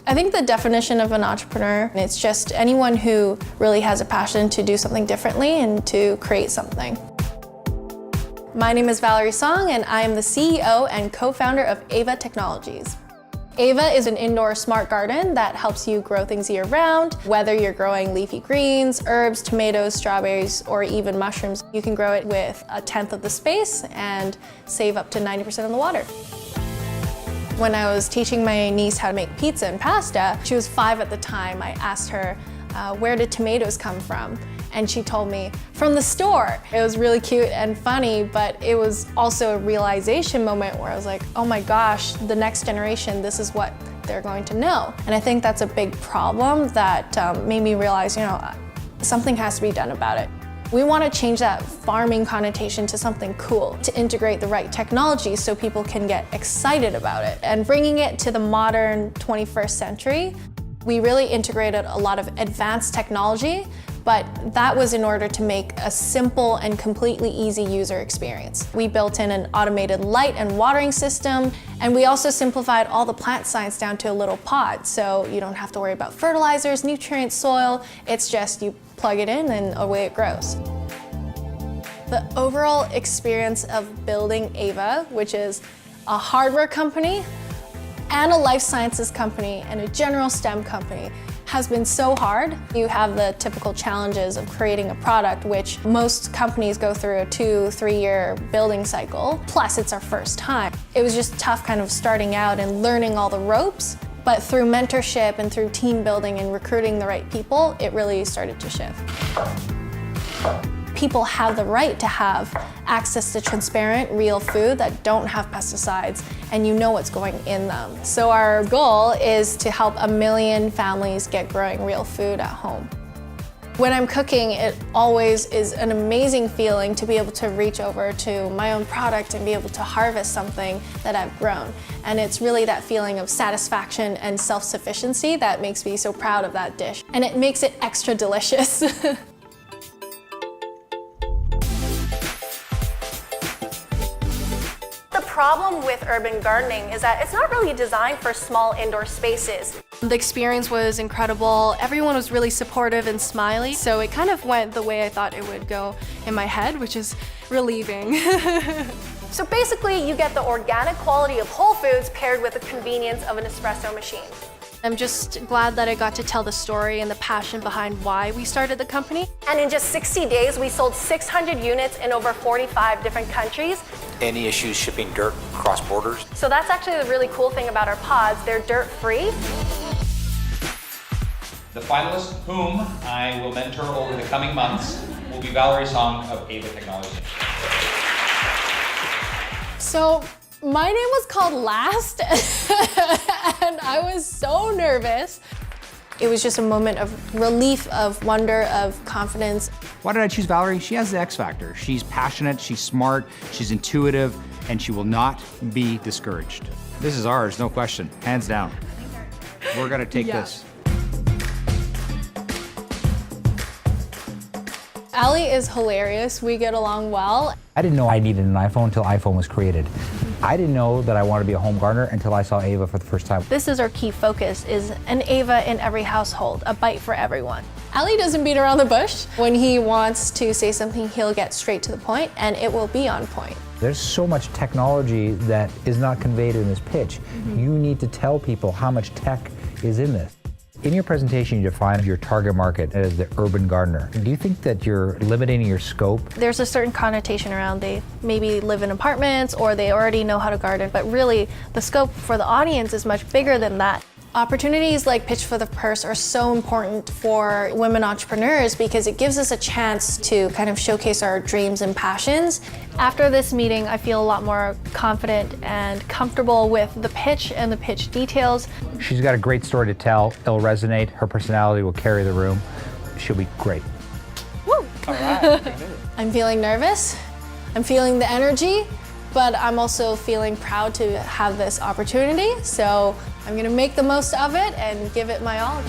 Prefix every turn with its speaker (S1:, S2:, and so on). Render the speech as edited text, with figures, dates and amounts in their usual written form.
S1: I think the definition of an entrepreneur, it's just anyone who really has a passion to do something differently and to create something. My name is Valerie Song, and I am the CEO and co-founder of Ava Technologies. Ava is an indoor smart garden that helps you grow things year-round. Whether you're growing leafy greens, herbs, tomatoes, strawberries, or even mushrooms, you can grow it with 1/10 of the space and save up to 90% of the water. When I was teaching my niece how to make pizza and pasta, she was 5 at the time, I asked her, where did tomatoes come from? And she told me, from the store. It was really cute and funny, but it was also a realization moment where I was like, oh my gosh, the next generation, this is what they're going to know. And I think that's a big problem that made me realize, something has to be done about it. We want to change that farming connotation to something cool, to integrate the right technology so people can get excited about it. And bringing it to the modern 21st century, we really integrated a lot of advanced technology, but that was in order to make a simple and completely easy user experience. We built in an automated light and watering system, and we also simplified all the plant science down to a little pod, so you don't have to worry about fertilizers, nutrients, soil. It's just you plug it in and away it grows. The overall experience of building Ava, which is a hardware company and a life sciences company and a general STEM company, has been so hard. You have the typical challenges of creating a product, which most companies go through a 2-3 year building cycle. Plus, it's our first time. It was just tough kind of starting out and learning all the ropes. But through mentorship and through team building and recruiting the right people, it really started to shift. People have the right to have access to transparent, real food that don't have pesticides, and you know what's going in them. So our goal is to help 1 million families get growing real food at home. When I'm cooking, it always is an amazing feeling to be able to reach over to my own product and be able to harvest something that I've grown. And it's really that feeling of satisfaction and self-sufficiency that makes me so proud of that dish. And it makes it extra delicious. The problem with urban gardening is that it's not really designed for small indoor spaces. The experience was incredible. Everyone was really supportive and smiley, so it kind of went the way I thought it would go in my head, which is relieving. So basically, you get the organic quality of WholeFoods paired with the convenience of an Nespresso machine. I'm just glad that I got to tell the story and the passion behind why we started the company. And in just 60 days, we sold 600 units in over 45 different countries.
S2: Any issues shipping dirt across borders?
S1: So that's actually the really cool thing about our pods. They're dirt-free.
S3: The finalist, whom I will mentor over the coming months, will be Valerie Song of Ava Technologies.
S1: So my name was called last, and I was so nervous. It was just a moment of relief, of wonder, of confidence.
S4: Why did I choose Valerie? She has the X factor. She's passionate, she's smart, she's intuitive, and she will not be discouraged. This is ours, no question, hands down. We're gonna take this.
S1: Ali is hilarious. We get along well.
S5: I didn't know I needed an iPhone until iPhone was created. I didn't know that I wanted to be a home gardener until I saw Ava for the first time.
S1: This is our key focus, is an Ava in every household, a bite for everyone. Ali doesn't beat around the bush. When he wants to say something, he'll get straight to the point, and it will be on point.
S5: There's so much technology that is not conveyed in this pitch. You need to tell people how much tech is in this. In your presentation, you define your target market as the urban gardener. Do you think that you're limiting your scope?
S1: There's a certain connotation around they maybe live in apartments or they already know how to garden, but really the scope for the audience is much bigger than that. Opportunities like Pitch for the Purse are so important for women entrepreneurs because it gives us a chance to kind of showcase our dreams and passions. After this meeting, I feel a lot more confident and comfortable with the pitch and the pitch details.
S5: She's got a great story to tell. It'll resonate. Her personality will carry the room. She'll be great.
S1: Woo!
S4: All right.
S1: I'm feeling nervous. I'm feeling the energy, but I'm also feeling proud to have this opportunity. So I'm gonna make the most of it and give it my all.